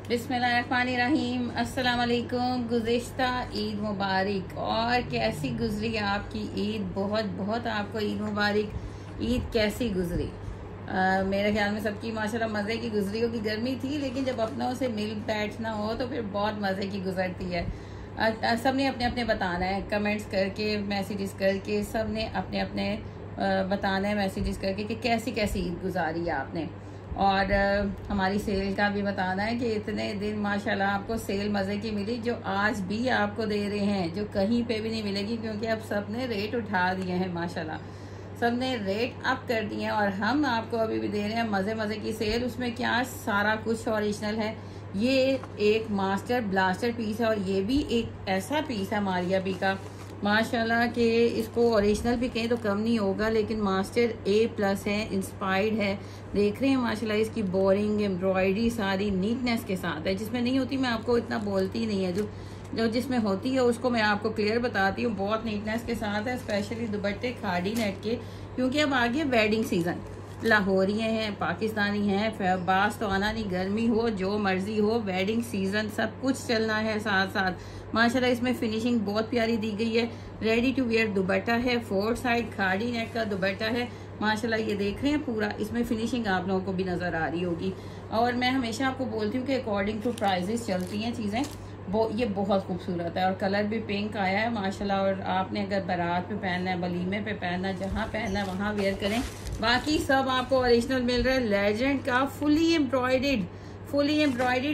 बिस्मिल्लाहिर्रहमानिर्रहीम। अस्सलाम वालेकुम। गुज़िश्ता ईद मुबारक। और कैसी गुजरी आपकी ईद? बहुत बहुत आपको ईद मुबारक। ईद कैसी गुजरी? मेरे ख्याल में सबकी माशाल्लाह मज़े की गुजरी होगी। गर्मी थी लेकिन जब अपनों से मिल बैठना हो तो फिर बहुत मज़े की गुजरती है। सब ने अपने अपने बताना है, कमेंट्स करके, मैसेजेस करके, सब ने अपने अपने बताना है मैसेजेस करके कि कैसी कैसी ईद गुजारी है आपने। और हमारी सेल का भी बताना है कि इतने दिन माशाल्लाह आपको सेल मज़े की मिली, जो आज भी आपको दे रहे हैं, जो कहीं पे भी नहीं मिलेगी, क्योंकि अब सब ने रेट उठा दिए हैं माशाल्लाह, सब ने रेट अप कर दिए हैं। और हम आपको अभी भी दे रहे हैं मज़े मज़े की सेल। उसमें क्या सारा कुछ ओरिजिनल है। ये एक मास्टर ब्लास्टर पीस है और ये भी एक ऐसा पीस है मारिया बी का माशाल्लाह कि इसको ओरिजिनल भी कहें तो कम नहीं होगा, लेकिन मास्टर A+ है, इंस्पायर्ड है। देख रहे हैं माशाल्लाह इसकी बोरिंग एम्ब्रॉयडरी सारी नीटनेस के साथ है। जिसमें नहीं होती मैं आपको इतना बोलती नहीं है, जो जिसमें होती है उसको मैं आपको क्लियर बताती हूँ। बहुत नीटनेस के साथ है, स्पेशली दुपट्टे खाड़ी नेट के, क्योंकि अब आगे वेडिंग सीजन। लाहौरी हैं, पाकिस्तानी हैं, बास तो आना नहीं, गर्मी हो जो मर्जी हो, वेडिंग सीजन सब कुछ चलना है साथ साथ। माशाल्लाह इसमें फिनिशिंग बहुत प्यारी दी गई है। रेडी टू वेयर दुपट्टा है, 4 साइड खाड़ी नेट का दुपट्टा है माशाल्लाह। ये देख रहे हैं पूरा, इसमें फिनिशिंग आप लोगों को भी नजर आ रही होगी। और मैं हमेशा आपको बोलती हूँ कि अकॉर्डिंग टू प्राइजेस चलती हैं चीजें। ये बहुत खूबसूरत है और कलर भी पिंक आया है माशाल्लाह। और आपने अगर बारात पे पहनना है, वलीमे पे पहनना है, जहाँ पहनना है वहाँ वेयर करें। बाकी सब आपको ओरिजिनल मिल रहा है, लेजेंड का, फुली एम्ब्रॉयडर्ड।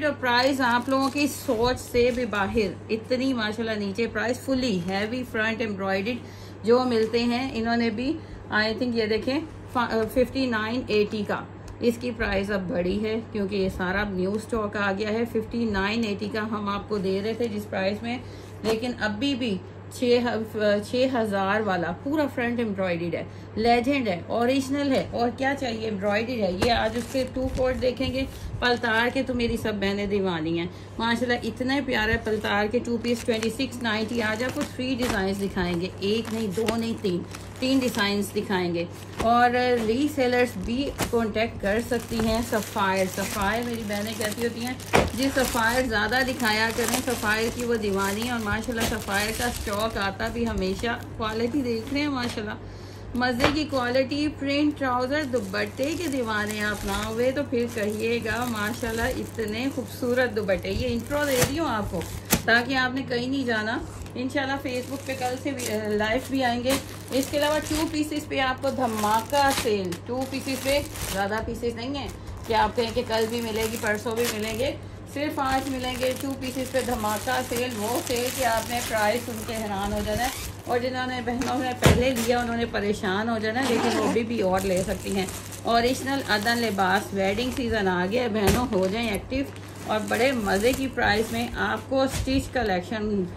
और प्राइस आप लोगों की सोच से भी बाहर, इतनी माशाल्लाह नीचे price, fully heavy front embroidered जो मिलते हैं। इन्होंने भी आई थिंक ये देखें 5980 का, इसकी प्राइस अब बढ़ी है क्योंकि ये सारा न्यू स्टॉक आ गया है। 5980 का हम आपको दे रहे थे जिस प्राइस में, लेकिन अभी भी 6000 वाला पूरा फ्रंट एम्ब्रॉयडर्ड है, लेजेंड है, ओरिजिनल है। और क्या चाहिए, एम्ब्रॉयडर्ड है। ये आज उसके 2 कोट देखेंगे पलतार के, तो मेरी सब बहनें दीवानी हैं माशाल्लाह। इतने प्यारे पलतार के 2 पीस 2690। आज आपको 3 डिजाइन दिखाएंगे, 1 नहीं 2 नहीं 3 डिजाइन्स दिखाएंगे। और रीसेलर्स भी कांटेक्ट कर सकती हैं। सफ़ायर मेरी बहनें कहती होती हैं जी सफ़ायर ज़्यादा दिखाया करें, सफ़ायर की वो दीवानी है। और माशाल्लाह सफ़ायर का स्टॉक आता भी हमेशा। क्वालिटी देख रहे हैं माशाल्लाह, मज़े की क्वालिटी। प्रिंट ट्राउज़र दुपट्टे के दीवाने आप ना हुए तो फिर कहिएगा माशाल्लाह, इतने खूबसूरत दुपट्टे। ये इंट्रो दे रही हूँ आपको ताकि आपने कहीं नहीं जाना। इंशाल्लाह फेसबुक पे कल से लाइव भी आएंगे। इसके अलावा 2 पीसेस पे आपको धमाका सेल, 2 पीसेस पे, ज़्यादा पीसेस नहीं है कि आप कहें कि कल भी मिलेगी परसों भी मिलेंगे, सिर्फ आज मिलेंगे 2 पीसेस पे धमाका सेल। वो सेल कि आपने प्राइस सुन के हैरान हो जाना है, और जिन्होंने बहनों ने पहले लिया उन्होंने परेशान हो जाना है, लेकिन वो भी और ले सकती हैं। ओरिजिनल अदन लिबास, वेडिंग सीजन आ गया, बहनों हो जाएं एक्टिव। और बड़े मज़े की प्राइस में आपको स्टिच कलेक्शन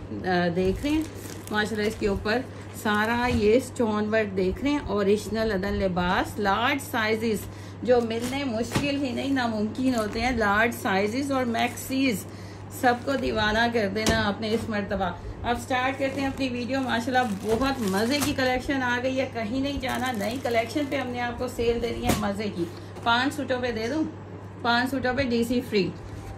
देख रहे हैं माशाल्लाह। इसके ऊपर सारा ये स्टोन वर्क देख रहे हैं, ओरिजिनल अदन लिबास, लार्ज साइजेस जो मिलने मुश्किल ही नहीं नामुमकिन होते हैं, लार्ज साइजेस और मैक्सीज। सबको दीवाना कर देना आपने इस मरतबा। अब स्टार्ट करते हैं अपनी वीडियो। माशाल्लाह बहुत मज़े की कलेक्शन आ गई है, कहीं नहीं जाना। नई कलेक्शन पे हमने आपको सेल दे दी है मज़े की। 5 सूटों पे दे दूँ, 5 सूटों पे DC फ्री।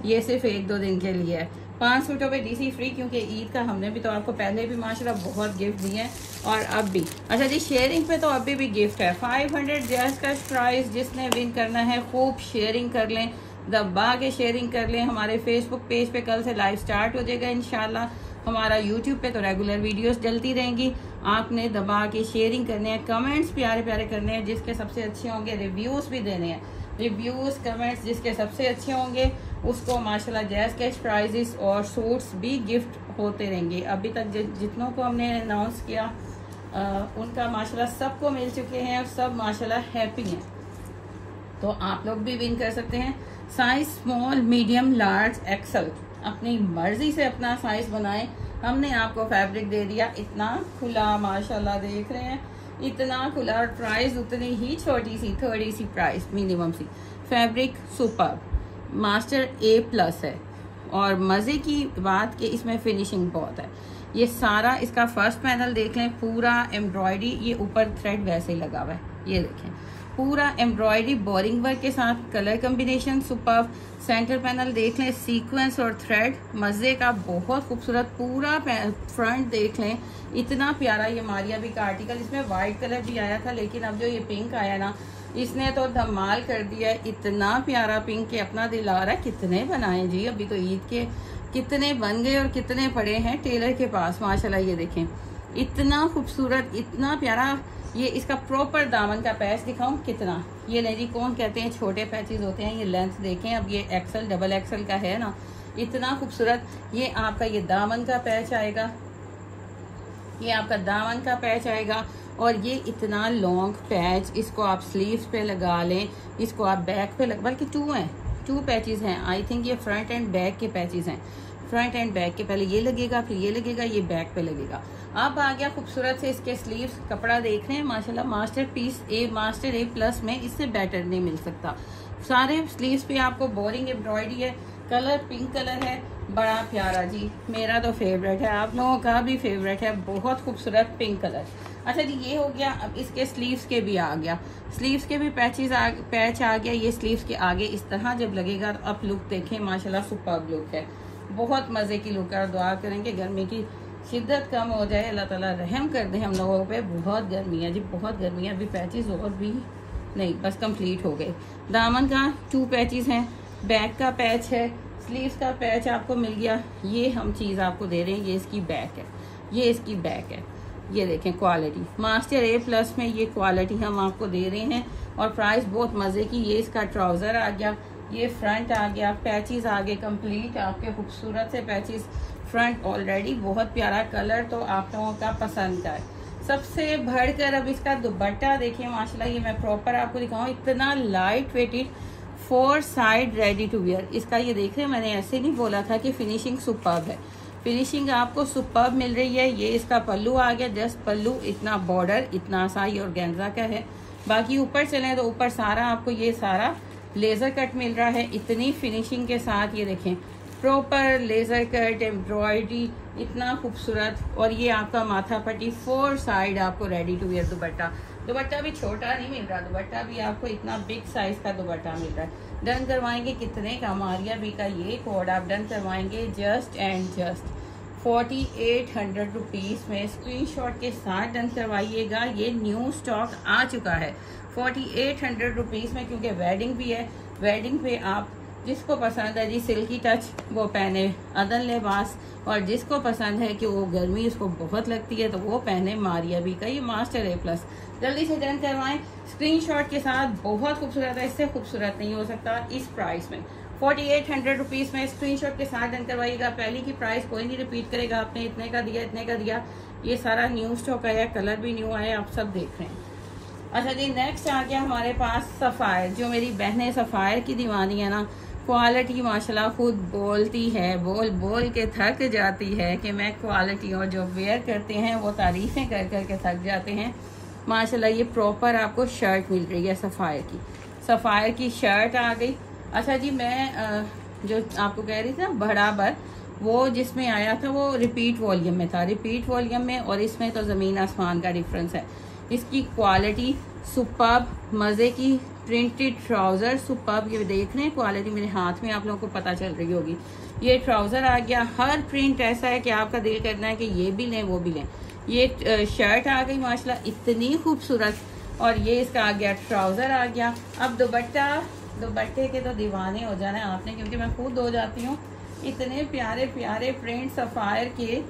ये सिर्फ 1-2 दिन के लिए है, 5 सूटों पे DC फ्री, क्योंकि ईद का हमने भी तो आपको पहले भी माशाल्लाह बहुत गिफ्ट दिए हैं और अब भी। अच्छा जी, शेयरिंग पे तो अभी भी गिफ्ट है। 500 जैस का प्राइस। जिसने विन करना है खूब शेयरिंग कर लें, दबा के शेयरिंग कर लें। हमारे फेसबुक पेज पे कल से लाइव स्टार्ट हो जाएगा इंशाल्लाह। हमारा यूट्यूब पे तो रेगुलर वीडियोस डलती रहेंगी। आपने दबा के शेयरिंग करने हैं, कमेंट्स प्यारे प्यारे करने हैं, जिसके सबसे अच्छे होंगे रिव्यूज भी देने हैं। रिव्यूज कमेंट्स जिसके सबसे अच्छे होंगे उसको माशाल्लाह जैज़ कैश प्राइजेस और सूट्स भी गिफ्ट होते रहेंगे। अभी तक जितनों को हमने अनाउंस किया उनका माशाल्लाह सबको मिल चुके हैं और सब माशाल्लाह हैप्पी हैं। तो आप लोग भी विन कर सकते हैं। Size small, medium, large, XL, अपनी मर्जी से अपना साइज बनाएं। हमने आपको फैब्रिक दे दिया इतना खुला माशाल्लाह, देख रहे हैं इतना खुला। और प्राइस उतनी ही छोटी सी, 30 सी प्राइस मिनिमम सी। फैब्रिक सुपर, मास्टर A+ है। और मज़े की बात कि इसमें फिनिशिंग बहुत है। ये सारा इसका फर्स्ट पैनल देख लें, पूरा एम्ब्रॉयडरी, ये ऊपर थ्रेड वैसे ही लगा हुआ है, ये देखें पूरा एम्ब्रॉयडरी बोरिंग वर्क के साथ, colour combination superb. Centre panel देख लें, सीक्वेंस और थ्रेड मज़े का, बहुत खूबसूरत। पूरा फ्रंट देख लें, इतना प्यारा। ये मारिया बी का आर्टिकल, इसमें वाइट कलर भी आया था, लेकिन अब जो ये पिंक आया ना, इसने तो धमाल कर दिया। इतना प्यारा पिंक के अपना दिल आ रहा है। कितने बनाए जी, अभी तो ईद के कितने बन गए और कितने पड़े हैं टेलर के पास माशाल्लाह। ये देखें, इतना खूबसूरत, इतना प्यारा। ये इसका प्रॉपर दामन का पैच दिखाऊं कितना, ये नहीं जी कौन कहते हैं छोटे पैचेस होते हैं, ये लेंथ देखें। अब ये एक्सल डबल एक्सल का है ना, इतना खूबसूरत। ये आपका ये दामन का पैच आएगा, ये आपका दामन का पैच आएगा। और ये इतना लॉन्ग पैच, इसको आप स्लीव्स पे लगा लें, इसको आप बैक पे लगा, बल्कि टू पैचेस हैं आई थिंक। ये फ्रंट एंड बैक के पैचेस हैं, फ्रंट एंड बैक के। पहले ये लगेगा, फिर ये लगेगा, ये बैक पे लगेगा। अब आ गया खूबसूरत से इसके स्लीव्स। कपड़ा देख रहे हैं माशाल्लाह, मास्टर पीस मास्टर A+ में इससे बेटर नहीं मिल सकता। सारे स्लीव्स पे आपको बोरिंग एम्ब्रॉयडरी है। कलर पिंक कलर है, बड़ा प्यारा जी, मेरा तो फेवरेट है, आप लोगों का भी फेवरेट है। बहुत खूबसूरत पिंक कलर। अच्छा जी, ये हो गया। अब इसके स्लीव्स के भी आ गया, स्लीव्स के भी पैच आ गया। ये स्लीव्स के आगे इस तरह जब लगेगा तो अब लुक देखें माशाल्लाह, सुपर्ब लुक है, बहुत मज़े की लुक है। और दुआ करेंगे गर्मी की शिद्दत कम हो जाए, अल्लाह ताला रहम कर दे हम लोगों पे। बहुत गर्मी है जी, बहुत गर्मी है। अभी पैचेस और भी नहीं, बस कंप्लीट हो गए। दामन का 2 पैचेस हैं, बैक का पैच है, स्लीव्स का पैच आपको मिल गया। ये हम चीज़ आपको दे रहे हैं, ये इसकी बैक है, ये इसकी बैक है। ये देखें क्वालिटी, मास्टर A+ में ये क्वालिटी हम आपको दे रहे हैं। और प्राइस बहुत मज़े की। ये इसका ट्राउज़र आ गया, ये फ्रंट आ गया, पैचेस आ गए कंप्लीट आपके, खूबसूरत से पैचेस। फ्रंट ऑलरेडी बहुत प्यारा, कलर तो आप लोगों का पसंद का है। सबसे बढ़कर अब इसका दुपट्टा देखिए माशाल्लाह, ये मैं प्रॉपर आपको दिखाऊं। इतना light weighted 4 side ready to wear. इसका ये देख रहे हैं, मैंने ऐसे नहीं बोला था कि फिनिशिंग सुपर्ब है, फिनिशिंग आपको सुपर्ब मिल रही है। ये इसका पल्लू आ गया, जस्ट पल्लू, इतना बॉर्डर, इतना सा ये ऑर्गेन्जा का है। बाकी ऊपर चलें तो ऊपर सारा आपको ये सारा लेज़र कट मिल रहा है, इतनी फिनिशिंग के साथ। ये देखें, प्रॉपर लेज़र कट एम्ब्रॉयडरी, इतना खूबसूरत। और ये आपका माथा पट्टी 4 साइड आपको ready to wear dupatta. Dupatta भी छोटा नहीं मिल रहा, दुपट्टा भी आपको इतना बिग साइज का दुपट्टा मिल रहा है। डन करवाएंगे कितने का, मारिया बी का ये कोड आप डन करवाएंगे जस्ट एंड जस्ट 4800 रुपीज़ में। स्क्रीनशॉट के साथ डन करवाइएगा। ये न्यू स्टॉक आ चुका है 4800 रुपीज़ में, क्योंकि वेडिंग भी है। वेडिंग पे आप जिसको पसंद है जी सिल्की टच, वो पहने अदन लिबास। और जिसको पसंद है कि वो गर्मी उसको बहुत लगती है, तो वो पहने मारिया बी का ये मास्टर A+। जल्दी से डन करवाएं स्क्रीनशॉट के साथ। बहुत खूबसूरत है, इससे खूबसूरत नहीं हो सकता इस प्राइस में। 4800 रुपीज़ में स्क्रीनशॉट के साथ डन करवाइएगा। पहले की प्राइस कोई नहीं रिपीट करेगा, आपने इतने का दिया, इतने का दिया। ये सारा न्यू स्टॉक आया, कलर भी न्यू आया, आप सब देख रहे हैं। अच्छा जी, नेक्स्ट आ गया हमारे पास सफ़ायर। जो मेरी बहनें सफ़ायर की दीवानी है ना, क्वालिटी माशाल्लाह खुद बोलती है, बोल बोल के थक जाती है कि मैं क्वालिटी, और जो वेयर करते हैं वो तारीफ़ें कर कर के थक जाते हैं माशाल्लाह। ये प्रॉपर आपको शर्ट मिल रही है सफ़ायर की, सफ़ायर की शर्ट आ गई। अच्छा जी, मैं जो आपको कह रही थी ना बराबर, वो जिसमें आया था वो रिपीट वॉल्यूम में था, रिपीट वॉल्यूम में, और इसमें तो ज़मीन आसमान का डिफरेंस है। इसकी क्वालिटी सुपर्ब, मज़े की। प्रिंटेड ट्राउज़र सुपर्ब, ये देख रहे हैं क्वालिटी, मेरे हाथ में आप लोगों को पता चल रही होगी। ये ट्राउज़र आ गया, हर प्रिंट ऐसा है कि आपका दिल करना है कि ये भी लें वो भी लें। ये शर्ट आ गई माशाल्लाह, इतनी खूबसूरत। और ये इसका आ गया ट्राउज़र आ गया। अब दुपट्टा, दुपट्टे के तो दीवाने हो जाना है आपने, क्योंकि मैं खुद हो जाती हूँ। इतने प्यारे प्यारे प्रिंट सफ़ायर के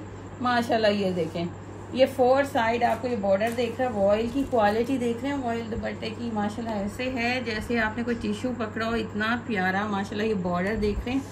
माशाल्लाह। ये देखें, ये 4 साइड आपको ये बॉर्डर देख रहे हैं, वॉयल की क्वालिटी देख रहे हैं, वॉयल दुपट्टे की माशाल्लाह ऐसे है जैसे आपने कोई टिश्यू पकड़ा हो, इतना प्यारा माशाल्लाह। ये बॉर्डर देख रहे हैं,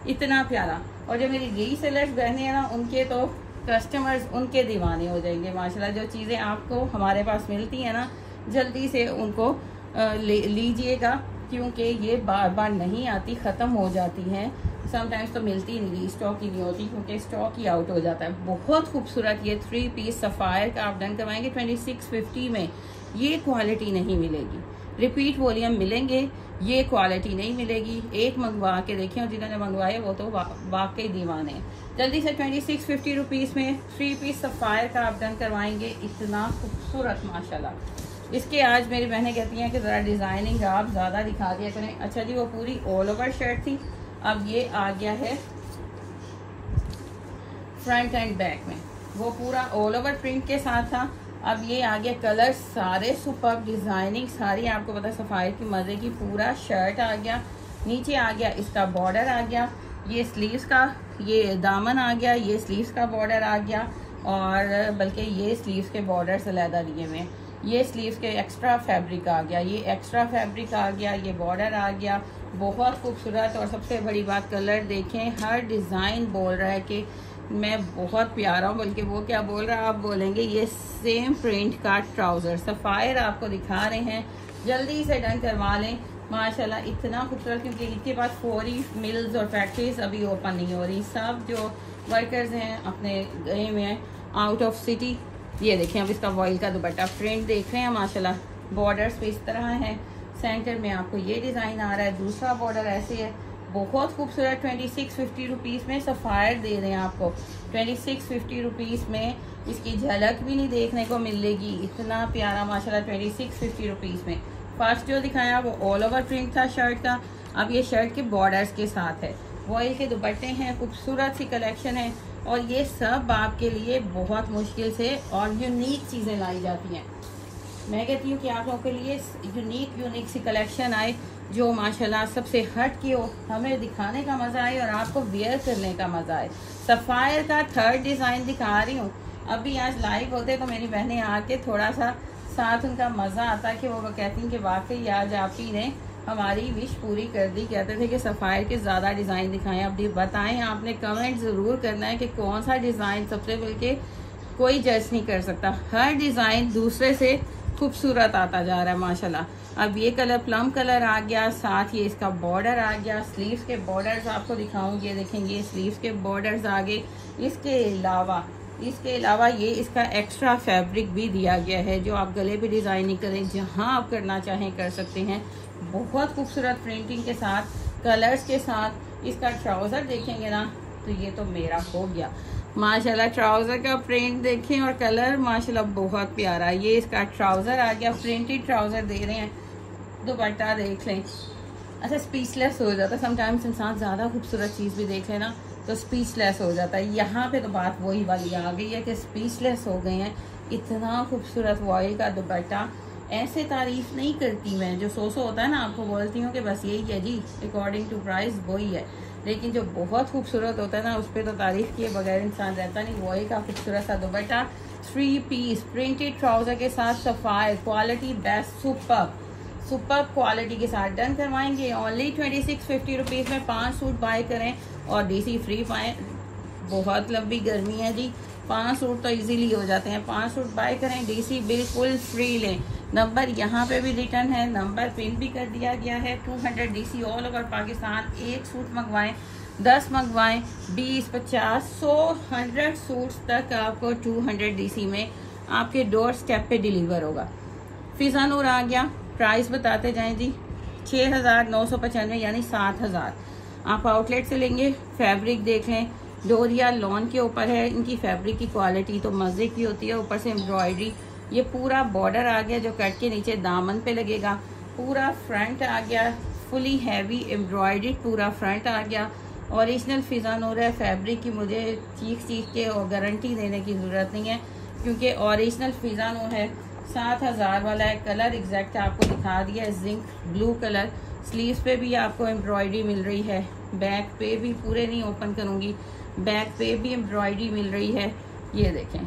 इतना प्यारा। और जो मेरी रीसेलर्स बहनें हैं ना, उनके तो कस्टमर्स उनके दीवाने हो जाएंगे माशाल्लाह। जो चीज़ें आपको हमारे पास मिलती हैं ना, जल्दी से उनको लीजिएगा, क्योंकि ये बार बार नहीं आती, ख़त्म हो जाती हैं। समटाइम्स तो मिलती नहीं, स्टॉक ही नहीं होती, क्योंकि स्टॉक ही आउट हो जाता है। बहुत खूबसूरत ये 3 पीस सफ़ायर का आप डन करवाएंगे 2650 में। ये क्वालिटी नहीं मिलेगी, रिपीट वॉल्यूम मिलेंगे, ये क्वालिटी नहीं मिलेगी। एक मंगवा के देखें, और जिन्होंने मंगवाए वो तो वाकई दीवाने हैं। जल्दी से 2650 रुपीज़ में 3 पीस सफ़ायर का आप डन करवाएंगे। इतना खूबसूरत माशाल्लाह, इसके आज मेरी बहनें कहती हैं कि ज़रा डिज़ाइनिंग आप ज़्यादा दिखा दिया करें। अच्छा जी, वो पूरी ऑल ओवर शर्ट थी, अब ये आ गया है फ्रंट एंड बैक में, वो पूरा ऑल ओवर प्रिंट के साथ था। अब ये आ गया कलर सारे सुपर, डिज़ाइनिंग सारी आपको पता है सफ़ाई की मज़े की। पूरा शर्ट आ गया, नीचे आ गया इसका बॉर्डर आ गया, ये स्लीव्स का ये दामन आ गया, ये स्लीव्स का बॉर्डर आ गया, और बल्कि ये स्लीव्स के बॉर्डर से अलहदा दिए हुए हैं। ये स्लीव्स के एक्स्ट्रा फैब्रिक आ गया, ये एक्स्ट्रा फैब्रिक आ गया, ये बॉर्डर आ गया, बहुत खूबसूरत। और सबसे बड़ी बात कलर देखें, हर डिज़ाइन बोल रहा है कि मैं बहुत प्यारा हूँ, बल्कि वो क्या बोल रहा है आप बोलेंगे ये सेम प्रिंट का ट्राउज़र सफ़ायर आपको दिखा रहे हैं, जल्दी से डन करवा लें। माशाल्लाह इतना खूबसूरत, क्योंकि इनके पास फौरी मिल्स और फैक्ट्रीज अभी ओपन नहीं हो रही, सब जो वर्कर्स हैं अपने गए हुए हैं आउट ऑफ सिटी। ये देखें, अब इसका वॉइल का दुपट्टा प्रिंट देख रहे हैं माशाल्लाह, बॉर्डर्स पे इस तरह है, सेंटर में आपको ये डिज़ाइन आ रहा है, दूसरा बॉर्डर ऐसे है, बहुत खूबसूरत। 2650 रुपीज़ में सफ़ायर दे रहे हैं आपको, 2650 रुपीज़ में इसकी झलक भी नहीं देखने को मिलेगी, इतना प्यारा माशाल्लाह 2650 रुपीज़ में। फर्स्ट जो दिखाया वो ऑल ओवर प्रिंट था शर्ट का, अब ये शर्ट के बॉर्डर्स के साथ है, वॉइल के दुपट्टे हैं, खूबसूरत सी कलेक्शन है। और ये सब आपके लिए बहुत मुश्किल से और यूनिक चीज़ें लाई जाती हैं। मैं कहती हूँ कि आप लोगों के लिए यूनिक सी कलेक्शन आए जो माशाल्लाह सबसे हट के हो, हमें दिखाने का मज़ा आए और आपको वेयर करने का मज़ा आए। सफ़ायर का थर्ड डिज़ाइन दिखा रही हूँ, अभी आज लाइव होते तो मेरी बहनें आके थोड़ा सा साथ उनका मज़ा आता कि वो कहती हैं कि वाकई आज आप ही ने हमारी विश पूरी कर दी। कहते थे कि सफ़ायर के ज़्यादा डिज़ाइन दिखाएं, अब बताएं, आपने कमेंट ज़रूर करना है कि कौन सा डिज़ाइन सबसे, बल्कि कोई जज नहीं कर सकता, हर डिज़ाइन दूसरे से खूबसूरत आता जा रहा है माशाल्लाह। अब ये कलर प्लम कलर आ गया, साथ ये इसका बॉर्डर आ गया, स्लीव्स के बॉर्डर्स आपको दिखाऊंगी, देखेंगे स्लीव्स के बॉर्डर्स आगे। इसके अलावा ये इसका एक्स्ट्रा फैब्रिक भी दिया गया है, जो आप गले पे डिज़ाइनिंग करें, जहां आप करना चाहें कर सकते हैं। बहुत खूबसूरत प्रिंटिंग के साथ, कलर्स के साथ। इसका ट्राउज़र देखेंगे ना तो ये तो मेरा हो गया माशाल्लाह। ट्राउज़र का प्रिंट देखें और कलर माशाल्लाह बहुत प्यारा। ये इसका ट्राउज़र आ गया, प्रिंटेड ट्राउज़र दे रहे हैं, दुपट्टा देख लें। अच्छा, स्पीचलेस हो जाता है समटाइम्स, इंसान ज़्यादा खूबसूरत चीज़ भी देख लेना तो स्पीचलेस हो जाता है। यहाँ पे तो बात वही वाली आ गई है कि स्पीचलेस हो गए हैं। इतना खूबसूरत वॉइल का दुपट्टा, ऐसे तारीफ नहीं करती मैं, जो 100 होता है ना आपको बोलती हूँ कि बस यही है जी, अकॉर्डिंग टू प्राइस वही है, लेकिन जो बहुत खूबसूरत होता है ना उस पर तो तारीफ किए बगैर इंसान रहता नहीं। वॉइल का खूबसूरत सा दुपट्टा, 3 पीस प्रिंटेड ट्राउज़र के साथ, sapphire quality best, super quality के साथ डन करवाएंगे। ओनली 2650 रुपीज़ में 5 सूट बाय करें और DC फ्री पाएँ। बहुत लंबी गर्मी है जी, 5 सूट तो इजीली हो जाते हैं, 5 सूट बाय करें, DC बिल्कुल फ्री लें। नंबर यहाँ पे भी रिटर्न है, नंबर पिन भी कर दिया गया है। 200 DC all over Pakistan, 1 suit मंगवाएं, 10 मंगवाएं, 20, 50, 100, 100 सूट्स तक आपको 200 DC में आपके डोर स्टेप पे डिलीवर होगा। फिजा नूर आ गया, प्राइस बताते जाएं जी, 6995 यानी 7000। आप आउटलेट से लेंगे, फैब्रिक देख लें, डोरिया लॉन के ऊपर है, इनकी फैब्रिक की क्वालिटी तो मज़े की होती है, ऊपर से एम्ब्रॉयडरी। ये पूरा बॉर्डर आ गया जो कट के नीचे दामन पे लगेगा, पूरा फ्रंट आ गया, फुली हैवी एम्ब्रॉयडरी पूरा फ्रंट आ गया। ओरिजिनल फिजा नूर है, फैब्रिक की मुझे चीख के और गारंटी देने की ज़रूरत नहीं है, क्योंकि ओरिजिनल फिजा नूर है। 7000 वाला है, कलर एग्जैक्ट आपको दिखा दिया है, जिंक ब्लू कलर। स्लीव्स पे भी आपको एम्ब्रॉयडरी मिल रही है, बैक पे भी, पूरे नहीं ओपन करूँगी, बैक पे भी एम्ब्रॉयडरी मिल रही है। ये देखें,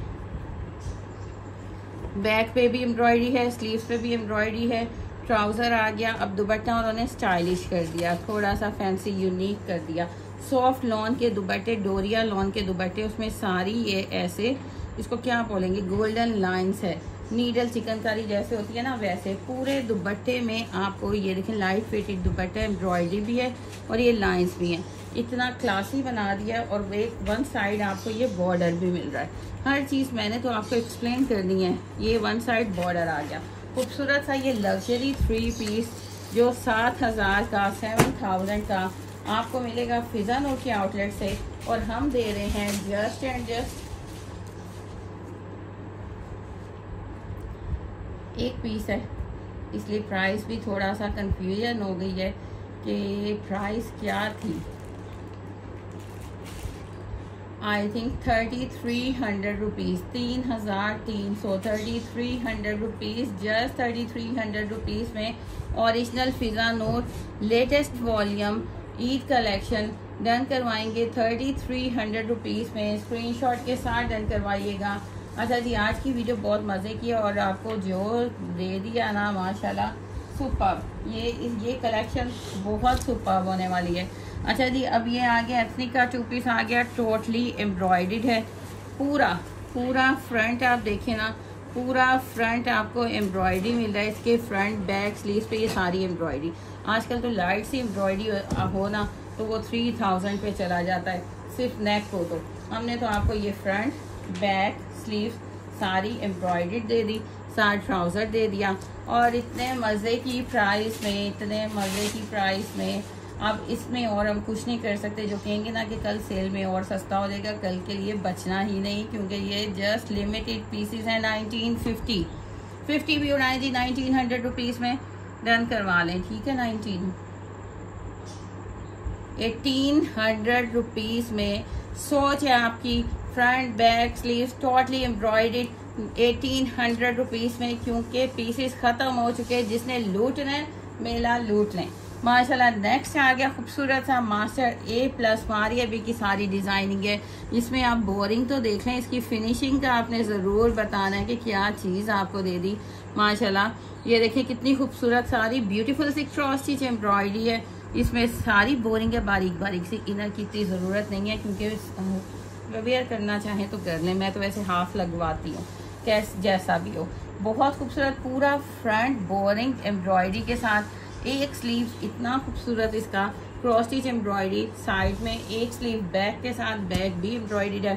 बैक पे भी एम्ब्रॉयडरी है, स्लीव्स पे भी एम्ब्रॉयडरी है। ट्राउज़र आ गया, अब दुपट्टा उन्होंने स्टाइलिश कर दिया, थोड़ा सा फैंसी यूनिक कर दिया। सॉफ्ट लॉन के दुपट्टे, डोरिया लॉन के दुपट्टे, उसमें सारी ये ऐसे, इसको क्या बोलेंगे, गोल्डन लाइंस है, नीडल चिकनकारी जैसे होती है ना वैसे। पूरे दुपट्टे में आपको ये देखें लाइट वेटेड दुपट्टा, एम्ब्रॉयडरी भी है और ये लाइंस भी हैं। इतना क्लासी बना दिया और वन साइड आपको ये बॉर्डर भी मिल रहा है। हर चीज़ मैंने तो आपको एक्सप्लेन कर दी है। ये वन साइड बॉर्डर आ गया, खूबसूरत सा ये लग्जरी 3 पीस जो 7000 का, 7000 का आपको मिलेगा फिजा नूर के आउटलेट से, और हम दे रहे हैं जस्ट एंड जस्ट एक पीस है, इसलिए प्राइस भी थोड़ा सा कंफ्यूजन हो गई है कि प्राइस क्या थी। I think 3300 rupees, 3300, 3300 rupees, just 3300 rupees में ओरिजिनल फिजा नोट latest volume Eid collection done करवाएंगे 3300 रुपीज़ में। स्क्रीनशॉट के साथ डन करवाइएगा। अच्छा जी, आज की वीडियो बहुत मज़े की है और आपको जो दे दिया ना माशाल्लाह सुपर, ये कलेक्शन बहुत सुपर होने वाली है। अच्छा जी, अब ये आ गया एथनिक का 2 पीस आ गया, टोटली एम्ब्रॉयडर्ड है। पूरा फ्रंट आप देखें ना, पूरा फ्रंट आपको एम्ब्रॉयडरी मिल रहा है। इसके फ्रंट बैक स्लीव्स पे ये सारी एम्ब्रॉयडरी। आजकल तो लाइट सी एम्ब्रॉयडरी हो ना तो वो 3000 पे चला जाता है सिर्फ नेक को। तो हमने तो आपको ये फ्रंट बैक स्लीव्स सारी एम्ब्रॉयडर्ड दे दी, साथ ट्राउज़र दे दिया और इतने मज़े की प्राइस में अब इसमें और हम कुछ नहीं कर सकते। जो कहेंगे ना कि कल सेल में और सस्ता हो जाएगा, कल के लिए बचना ही नहीं, क्योंकि ये जस्ट लिमिटेड पीसेस हैं। 1950 भी उड़ाएं जी, 1900 रुपीज़ में डन करवा लें, ठीक है। 1800 रुपीज़ में सोच है आपकी, front back sleeves totally embroidered 1800 rupees में, क्योंकि पीसेस ख़त्म हो चुके हैं। जिसने लूटना है मेला लूट लें माशाल्लाह। नेक्स्ट आ गया खूबसूरत सा मास्टर A+ मारिया बी की सारी डिज़ाइनिंग है। इसमें आप बोरिंग तो देख लें, इसकी फिनिशिंग का आपने ज़रूर बताना है कि क्या चीज़ आपको दे दी माशाल्लाह। ये देखिए कितनी खूबसूरत सारी ब्यूटीफुल सी क्रॉस स्टिच एम्ब्रॉयडरी है। इसमें सारी बोरिंग है, बारीक बारीक सी, इनर की इतनी ज़रूरत नहीं है क्योंकि वेयर करना चाहें तो कर लें। मैं तो वैसे हाफ लगवाती हूँ, जैसा भी हो। बहुत खूबसूरत पूरा फ्रंट बोरिंग एम्ब्रॉयडरी के साथ, एक स्लीव इतना खूबसूरत इसका क्रॉस स्टिच एम्ब्रॉयडरी, साइड में एक स्लीव बैक के साथ, बैक भी एम्ब्रॉयडरी है।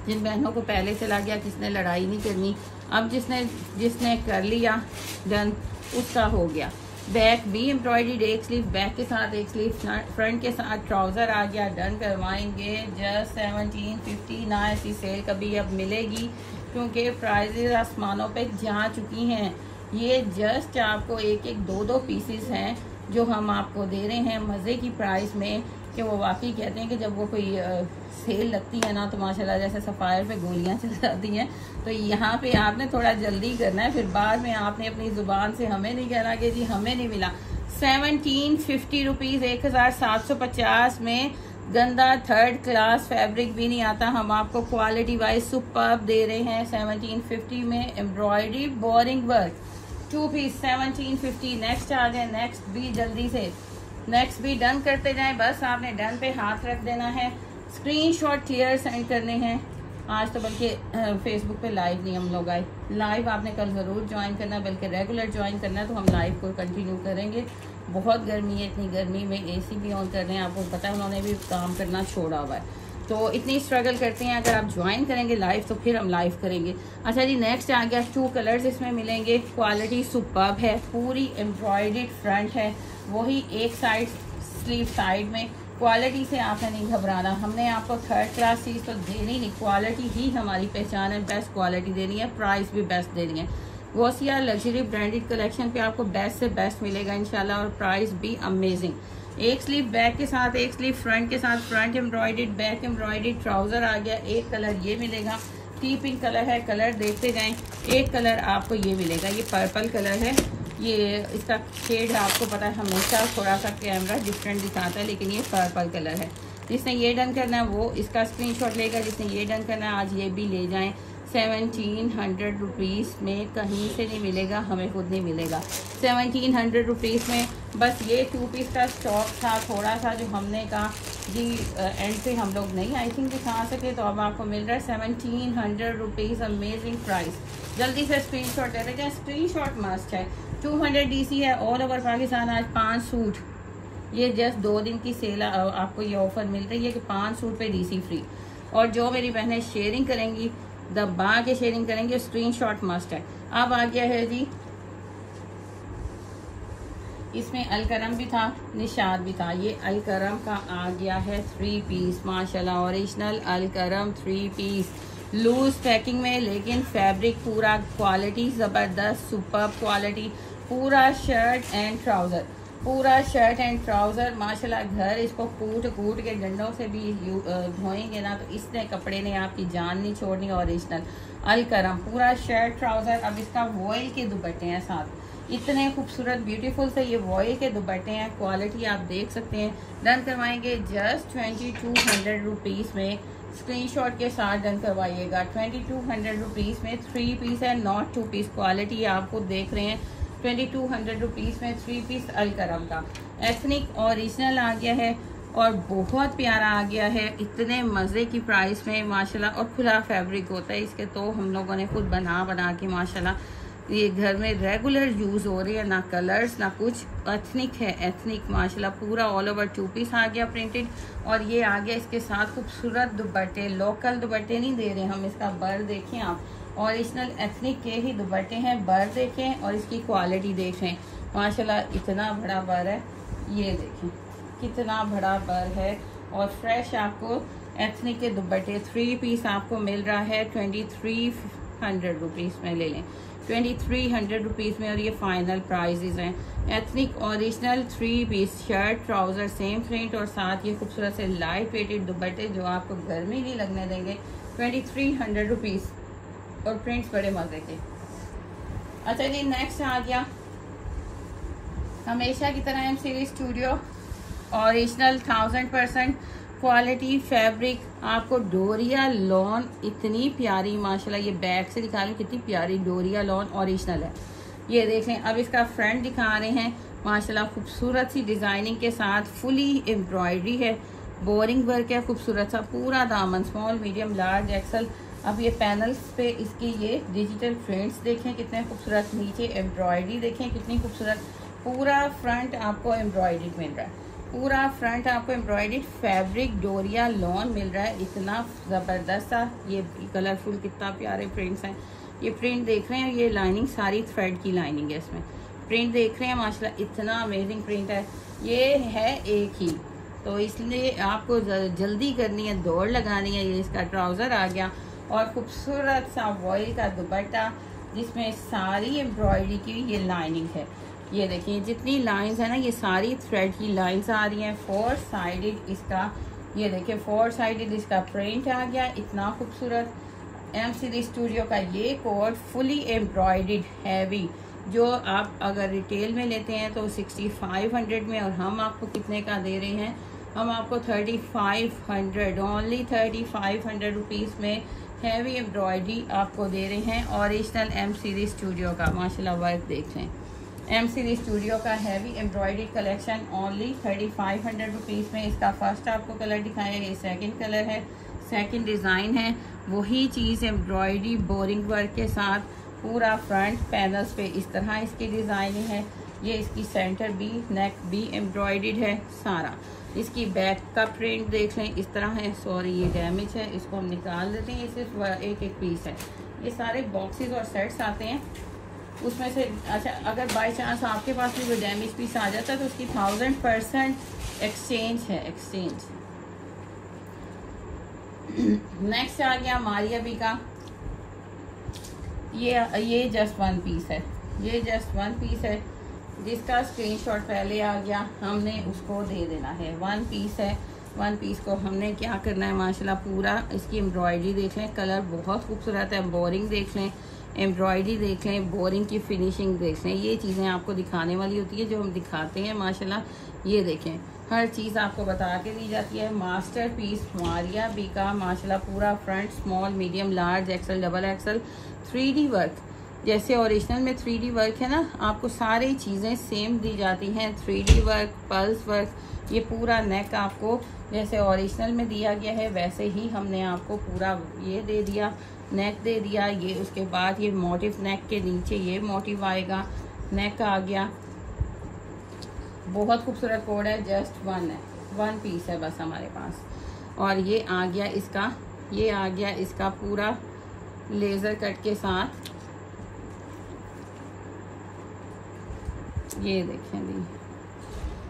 जिन बहनों को पहले चला गया, किसने लड़ाई नहीं करनी, अब जिसने कर लिया डन उसका हो गया। बैक भी एम्ब्रॉयडरी, एक स्लीव बैक के साथ, एक स्लीव फ्रंट के साथ, ट्राउज़र आ गया। डन करवाएंगे जस्ट 1750 ना। ऐसी सेल कभी अब मिलेगी क्योंकि प्राइजेस आसमानों पे जा चुकी हैं। ये जस्ट आपको एक दो पीसेस हैं जो हम आपको दे रहे हैं मज़े की प्राइस में, कि वो वाकई कहते हैं कि जब वो कोई सेल लगती है ना तो माशाल्लाह जैसे सफ़ायर पे गोलियां चल जाती हैं। तो यहाँ पे आपने थोड़ा जल्दी करना है, फिर बाद में आपने अपनी ज़ुबान से हमें नहीं कहना कि जी हमें नहीं मिला। 1750 रुपीज़, 1750 में गंदा थर्ड क्लास फैब्रिक भी नहीं आता। हम आपको क्वालिटी वाइज सुपर्ब दे रहे हैं 1750 में। Embroidery boring work 2 piece 1750। Next आ जाए, नेक्स्ट भी जल्दी से, नेक्स्ट भी डन करते जाएं। बस आपने डन पे हाथ रख देना है, स्क्रीनशॉट क्लियर सेंड करने हैं। आज तो बल्कि फेसबुक पे लाइव नहीं हम लोग आए, लाइव आपने कल ज़रूर ज्वाइन करना, बल्कि रेगुलर ज्वाइन करना है। तो हम लाइव को कंटिन्यू करेंगे। बहुत गर्मी है, इतनी गर्मी में AC भी ऑन कर रहे हैं, आपको पता है उन्होंने भी काम करना छोड़ा हुआ है, तो इतनी स्ट्रगल करते हैं। अगर आप ज्वाइन करेंगे लाइव तो फिर हम लाइव करेंगे। अच्छा जी, नेक्स्ट आ गया, 2 कलर्स इसमें मिलेंगे। क्वालिटी सुपर्ब है, पूरी एम्ब्रॉयडर्ड फ्रंट है, वही एक साइड स्लीव साइड में। क्वालिटी से आपने नहीं घबराना, हमने आपको थर्ड क्लास चीज़ तो देनी नहीं, क्वालिटी ही हमारी पहचान है। बेस्ट क्वालिटी देनी है, प्राइस भी बेस्ट देनी है। वोसिया लग्जरी ब्रांडेड कलेक्शन पे आपको बेस्ट से बेस्ट मिलेगा इंशाल्लाह, और प्राइस भी अमेजिंग। एक स्लीव बैक के साथ, एक स्लीव फ्रंट के साथ, front embroidered back embroidered, trouser आ गया। एक कलर ये मिलेगा, टी पिंक कलर है, कलर देखते जाएं। एक कलर आपको ये मिलेगा, ये पर्पल कलर है। ये इसका शेड आपको पता है, हमेशा थोड़ा सा कैमरा डिफरेंट दिखाता है, लेकिन ये पर्पल कलर है। जिसने ये डन करना है वो इसका स्क्रीनशॉट लेगा, जिसने ये डन करना है आज ये भी ले जाएं। 1700 रुपीज़ में कहीं से नहीं मिलेगा, हमें खुद नहीं मिलेगा। 1700 रुपीज़ में बस ये 2 पीस का स्टॉक था थोड़ा सा, जो हमने कहा जी एंड पे हम लोग नहीं आई थिंक दिखा सके, तो अब आपको मिल रहा है 1700 रुपीज़। Amazing price. जल्दी से स्क्रीनशॉट ले लें, स्क्रीनशॉट मस्ट है। 200 DC है ऑल ओवर पाकिस्तान। आज 5 सूट, ये जस्ट 2 दिन की सेल आपको ये ऑफर मिल रही है कि 5 सूट पे DC फ्री। और जो मेरी बहनें शेयरिंग करेंगी, दबा के शेयरिंग करेंगे, स्क्रीनशॉट मस्ट है। अब आ गया है जी, इसमें अलकरम भी था, निशाद भी था। ये अलकरम का आ गया है 3 पीस माशाल्लाह, original Alkaram 3 piece. Loose packing में, लेकिन फैब्रिक पूरा क्वालिटी ज़बरदस्त, सुपर क्वालिटी। पूरा शर्ट एंड ट्राउज़र, पूरा शर्ट एंड ट्राउज़र माशाल्लाह। घर इसको कूट कूट के डंडों से भी धोएंगे ना तो इसने कपड़े ने आपकी जान नहीं छोड़नी। ओरिजिनल अलकरम पूरा शर्ट ट्राउज़र। अब इसका वॉयल के दुपट्टे हैं साथ, इतने खूबसूरत ब्यूटीफुल से ये वॉयल के दुपट्टे हैं। क्वालिटी आप देख सकते हैं। डन करवाएंगे जस्ट 2200 रुपीज़ में, स्क्रीनशॉट के साथ डन करवाइएगा। 2200 रुपीज़ में 3 पीस है, नॉट 2 पीस। क्वालिटी आपको देख रहे हैं 2200 रुपीज़ में 3 पीस अलकरम का एथनिक ओरिजिनल आ गया है और बहुत प्यारा आ गया है, इतने मज़े की प्राइस में माशाल्लाह। और खुला फैब्रिक होता है इसके, तो हम लोगों ने खुद बना के माशाल्लाह ये घर में रेगुलर यूज़ हो रही है। ना कलर्स ना कुछ, एथनिक है, एथनिक माशाल्लाह। पूरा ऑल ओवर 2 पीस आ गया प्रिंटेड। और ये आ गया इसके साथ खूबसूरत दुपट्टे, लोकल दुपट्टे नहीं दे रहे हम। इसका बर देखें आप, ओरिजिनल एथनिक के ही दुपट्टे हैं। बर देखें और इसकी क्वालिटी देखें माशाल्लाह, इतना बड़ा बर है। ये देखें कितना बड़ा बर है और फ्रेश आपको एथनिक के दुपट्टे 3 पीस आपको मिल रहा है 2300 रुपीज़ में। ले लें 2300 रुपीज़ में और ये फाइनल प्राइजेज हैं। Ethnic original 3 piece shirt trouser same print और साथ ये खूबसूरत से लाइट वेटेड दुपट्टे जो आपको गर्मी नहीं लगने देंगे। 2300 रुपीज़ और प्रिंट्स बड़े मज़े के। अच्छा जी, नेक्स्ट आ गया हमेशा की तरह M series studio original 1000% quality fabric आपको डोरिया लॉन, इतनी प्यारी माशाल्लाह। ये बैक से दिखा रही कितनी प्यारी डोरिया लॉन ओरिजिनल है। ये देखें, अब इसका फ्रंट दिखा रहे हैं माशाल्लाह, खूबसूरत सी डिज़ाइनिंग के साथ फुली एम्ब्रॉयडरी है, बोरिंग वर्क है खूबसूरत सा। पूरा दामन स्मॉल मीडियम लार्ज एक्सल। अब ये पैनल्स पे इसकी ये डिजिटल प्रिंट्स देखें कितने खूबसूरत, नीचे एम्ब्रॉयडरी देखें कितनी खूबसूरत। पूरा फ्रंट आपको एम्ब्रॉयडरी मिल रहा है, पूरा फ्रंट आपको एम्ब्रॉयडर्ड फैब्रिक डोरिया लॉन मिल रहा है, इतना ज़बरदस्त सा। ये कलरफुल कितना प्यारे प्रिंट्स हैं। ये प्रिंट देख रहे हैं, ये लाइनिंग सारी थ्रेड की लाइनिंग है इसमें। प्रिंट देख रहे हैं माशाल्लाह, इतना अमेजिंग प्रिंट है। ये है एक ही, तो इसलिए आपको जल्दी करनी है, दौड़ लगानी है। ये इसका ट्राउज़र आ गया और खूबसूरत सा वॉयल का दुपट्टा जिसमें सारी एम्ब्रॉयडरी की ये लाइनिंग है। ये देखिए जितनी लाइंस है ना, ये सारी थ्रेड की लाइंस आ रही हैं। 4 साइडेड इसका, ये देखिए 4 साइडेड इसका प्रिंट आ गया, इतना खूबसूरत। एम सीरीज स्टूडियो का ये कोट फुली एम्ब्रॉयडर्ड हैवी, जो आप अगर रिटेल में लेते हैं तो 6500 में, और हम आपको कितने का दे रहे हैं, हम आपको 3500 ओनली 3500 रुपीज़ में हैवी एम्ब्रॉयडरी आपको दे रहे हैं। ओरिजिनल एम सीरीज स्टूडियो का माशाल्लाह वर्क देख लें। एम सीरीज स्टूडियो का heavy embroidery collection only 3500 rupees में। इसका फर्स्ट आपको कलर दिखाया, ये सेकंड कलर है, सेकंड डिज़ाइन है। वही चीज़ एम्ब्रॉयडरी बोरिंग वर्क के साथ पूरा फ्रंट पैनल्स पे इस तरह इसकी डिज़ाइनिंग है। ये इसकी सेंटर भी, नेक भी एम्ब्रॉयडर्ड है सारा। इसकी बैक का प्रिंट देख लें इस तरह है। सॉरी ये डैमेज है, इसको हम निकाल देते हैं। ये सिर्फ एक पीस है। ये सारे बॉक्सेस और सेट्स आते हैं उसमें से। अच्छा, अगर बाई चांस आपके पास भी कोई डैमेज पीस आ जाता है तो उसकी 1000% एक्सचेंज है, एक्सचेंज। नेक्स्ट आ गया मारिया बी का। ये जस्ट 1 पीस है, ये जस्ट 1 पीस है। जिसका स्क्रीनशॉट पहले आ गया हमने उसको दे देना है। 1 पीस है। 1 पीस को हमने क्या करना है माशाल्लाह, पूरा इसकी एम्ब्रॉयडरी देख लें, कलर बहुत खूबसूरत है। बोरिंग देख लें, एम्ब्रॉयडरी देख लें, बोरिंग की फिनिशिंग देख लें। ये चीज़ें आपको दिखाने वाली होती है जो हम दिखाते हैं माशाल्लाह। ये देखें, हर चीज़ आपको बता के दी जाती है। मास्टर पीस मारिया बी का माशाल्लाह, पूरा front small medium large axle double axle 3D work. जैसे ओरिजिनल में 3D वर्क है ना, आपको सारी चीज़ें सेम दी जाती हैं। 3D work, pulse work. ये पूरा नेक आपको जैसे ओरिजिनल में दिया गया है वैसे ही हमने आपको पूरा ये दे दिया, नेक दे दिया। ये उसके बाद ये मोटिव नेक के नीचे ये मोटिव आएगा, नेक आ गया। बहुत खूबसूरत कोड है, जस्ट 1 है, 1 पीस है बस हमारे पास। और ये आ गया इसका, ये आ गया इसका पूरा लेज़र कट के साथ। ये देखें दी।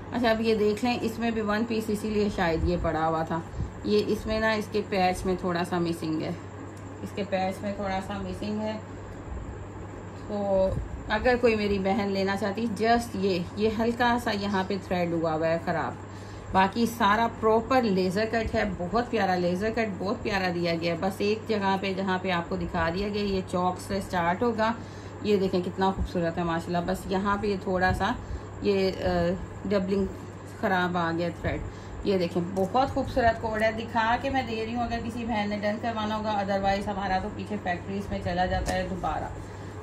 अच्छा, अब ये देख लें, इसमें भी 1 पीस इसीलिए शायद ये पड़ा हुआ था। ये इसमें ना इसके पैच में थोड़ा सा मिसिंग है, इसके पैच में थोड़ा सा मिसिंग है। तो अगर कोई मेरी बहन लेना चाहती, जस्ट ये हल्का सा यहाँ पे थ्रेड हुआ हुआ है ख़राब, बाकी सारा प्रॉपर लेज़र कट है। बहुत प्यारा लेज़र कट, बहुत प्यारा दिया गया है। बस एक जगह पे जहाँ पे आपको दिखा दिया गया, ये चौक से स्टार्ट होगा। ये देखें कितना खूबसूरत है माशाल्लाह। बस यहाँ पे ये थोड़ा सा ये डबलिंग ख़राब आ गया थ्रेड। ये देखें बहुत खूबसूरत कोड है, दिखा के मैं दे रही हूँ। अगर किसी बहन ने डन करवाना होगा, अदरवाइज़ हमारा तो पीछे फैक्ट्रीज में चला जाता है दोबारा।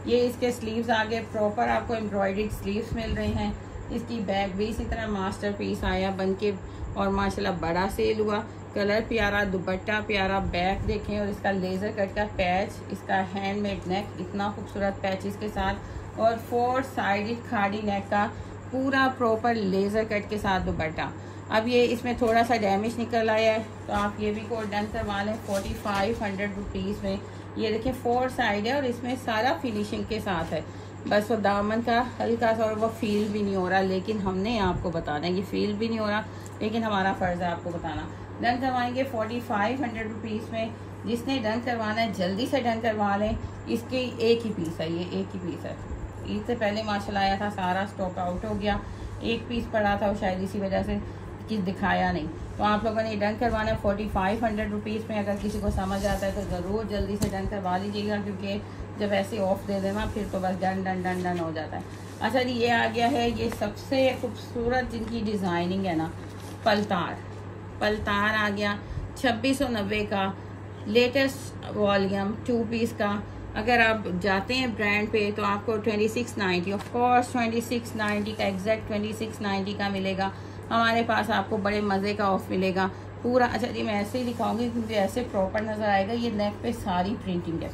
ये इसके स्लीव्स आगे प्रॉपर आपको एम्ब्रॉयडर्ड स्लीव्स मिल रहे हैं। इसकी बैक भी इसी तरह मास्टरपीस आया बनके और माशाल्लाह बड़ा सेल हुआ। कलर प्यारा, दुपट्टा प्यारा, बैक देखें और इसका लेज़र कट का पैच, इसका हैंडमेड नेक, इतना खूबसूरत पैच इसके साथ, और 4 साइडेड खाड़ी नेक का पूरा प्रॉपर लेज़र कट के साथ दुपट्टा। अब ये इसमें थोड़ा सा डैमेज निकल आया है, तो आप ये भी कोड डन करवा लें 4500 रुपीज़ में। ये देखें 4 साइड है और इसमें सारा फिनिशिंग के साथ है। बस वो दामन का हल्का सा, और वो फील भी नहीं हो रहा, लेकिन हमने आपको बताना है। ये फील भी नहीं हो रहा, लेकिन हमारा फ़र्ज़ है आपको बताना। डन करवाएंगे 4500 रुपीज़ में। जिसने डन करवाना है जल्दी से डन करवा लें। इसकी एक ही पीस है, ये एक ही पीस है। ईद से पहले माशाल्लाह आया था, सारा स्टॉक आउट हो गया। एक पीस पड़ा था और शायद इसी वजह से कि दिखाया नहीं। तो आप लोगों ने डन करवाना है 4500 रुपीज़ में। अगर किसी को समझ आता है तो ज़रूर जल्दी से डन करवा लीजिएगा, क्योंकि जब ऐसे ऑफ दे देना फिर तो बस डन डन डन डन हो जाता है। अच्छा जी, ये आ गया है, ये सबसे खूबसूरत जिनकी डिज़ाइनिंग है ना, पलतार आ गया 2690 का, लेटेस्ट वॉल्यूम 2 पीस का। अगर आप जाते हैं ब्रांड पे तो आपको 2690, ऑफ कोर्स 2690 का, एग्जैक्ट 2690 का मिलेगा। हमारे पास आपको बड़े मज़े का ऑफ मिलेगा पूरा। अच्छा जी, मैं ऐसे ही दिखाऊंगी क्योंकि ऐसे प्रॉपर नज़र आएगा। ये नेक पे सारी प्रिंटिंग है,